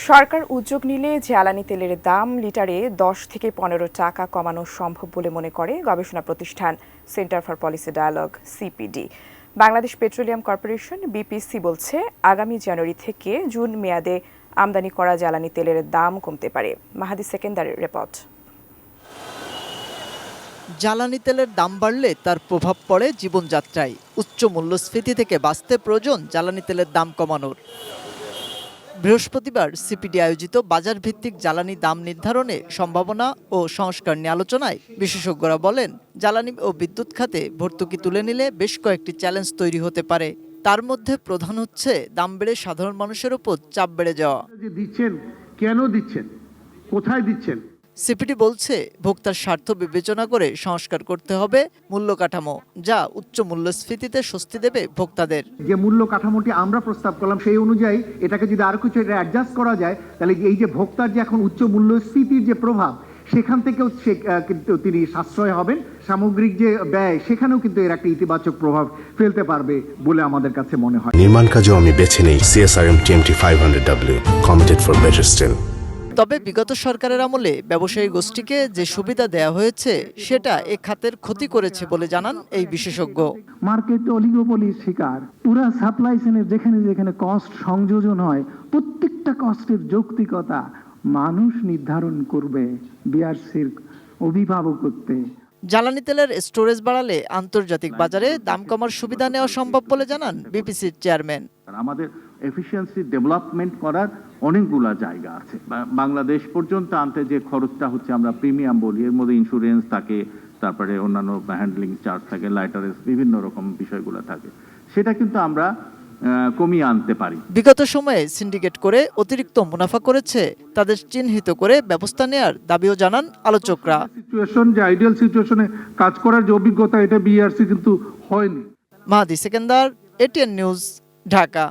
সরকার উদ্যোগ নিলে জ্বালানি তেলের দাম লিটারে 10 থেকে 15 টাকা কমানো সম্ভব বলে মনে করে গবেষণা প্রতিষ্ঠান centre for policy dialogue CPD. Bangladesh petroleum corporation BPC বলছে, আগামী জানুয়ারি থেকে জুন মেয়াদে আমদানি করা জ্বালানি তেলের দাম কমতে পারে। মাহাদি সেকেন্দারের রিপোর্ট। জ্বালানি তেলের দাম বাড়লে তার প্রভাব পড়ে জীবনযাত্রায়। উচ্চ মূল্যস্ফীতি থেকে বাঁচতে প্রয়োজন জ্বালানি তেলের দাম কমানোর। বৃহস্পতিবার সিপিডি আয়োজিত বাজার ভিত্তিক জ্বালানি দাম নির্ধারণে সম্ভাবনা ও সংস্কার নিয়ে আলোচনায় বিশেষজ্ঞরা বলেন, জ্বালানি ও বিদ্যুৎ খাতে ভর্তুকি তুলে নিলে বেশ কয়েকটি চ্যালেঞ্জ তৈরি হতে পারে। তার মধ্যে প্রধান হচ্ছে দাম বেড়ে সাধারণ মানুষের উপর চাপ বেড়ে যাওয়া। দিচ্ছেন, কেন দিচ্ছেন, কোথায় দিচ্ছেন? সিপিডি বলছে, ভোক্তার স্বার্থ বিবেচনা করে সংস্কার করতে হবে মূল্য কাঠামো, যা উচ্চ মূল্যস্ফীতিতে স্বস্তি দেবে ভোক্তাদের। যে মূল্য কাঠামোটি আমরা প্রস্তাব করলাম সেই অনুযায়ী এটাকে যদি আরো কিছু অ্যাডজাস্ট করা যায়, তাহলে এই যে ভোক্তার যে এখন উচ্চ মূল্যস্ফীতির যে প্রভাব, সেখান থেকেও কিন্তু তিনি সাশ্রয় হবেন। সামগ্রিক যে ব্যয়, সেখানেও কিন্তু এর একটা ইতিবাচক প্রভাব ফেলতে পারবে বলে আমাদের কাছে মনে হয়। নির্মাণ কাজেও আমি বেছে নেই CSRM TMT 500W, committed for better still। তবে বিগত সরকারের আমলে ব্যবসায়ী গোষ্ঠীকে যে সুবিধা দেয়া হয়েছে সেটা এ খাতের ক্ষতি করেছে বলে জানান এই বিশেষজ্ঞ। মার্কেট অলিগোপলির শিকার। পুরা সাপ্লাই চেনের যেখানে যেখানে কস্ট সংযোজন হয়, প্রত্যেকটা কস্টের যৌক্তিকতা মানুষ নির্ধারণ করবে বিআরসির অভিভাবকত্বে। জ্বালানি তেলের স্টোরেজ বাড়ালে আন্তর্জাতিক বাজারে দাম কমার সুবিধা নেওয়া সম্ভব বলে জানান বিপিসির চেয়ারম্যান। আমাদের এফিসিয়েন্সি ডেভেলপমেন্ট করার অনেকগুলা জায়গা আছে। বাংলাদেশ পর্যন্ত আনতে যে খরচটা হচ্ছে আমরা প্রিমিয়াম বলি, এর মধ্যে ইন্স্যুরেন্স থাকে, তারপরে অন্যান্য হ্যান্ডলিং চার্জ থাকে, লাইটারেজ, বিভিন্ন রকম বিষয়গুলো থাকে, সেটা কিন্তু আমরা কমিয়ে আনতে পারি। বিগত সময়ে সিন্ডিকেট করে অতিরিক্ত মুনাফা করেছে, তাদের চিহ্নিত করে ব্যবস্থা নেয়ার দাবিও জানান আলোচকরা। সিচুয়েশন যে আইডিয়াল সিচুয়েশনে কাজ করার যে অভিজ্ঞতা, এটা বিআরসি কিন্তু হয়নি। মাহাদি সেকেন্দার, ATN নিউজ, ঢাকা।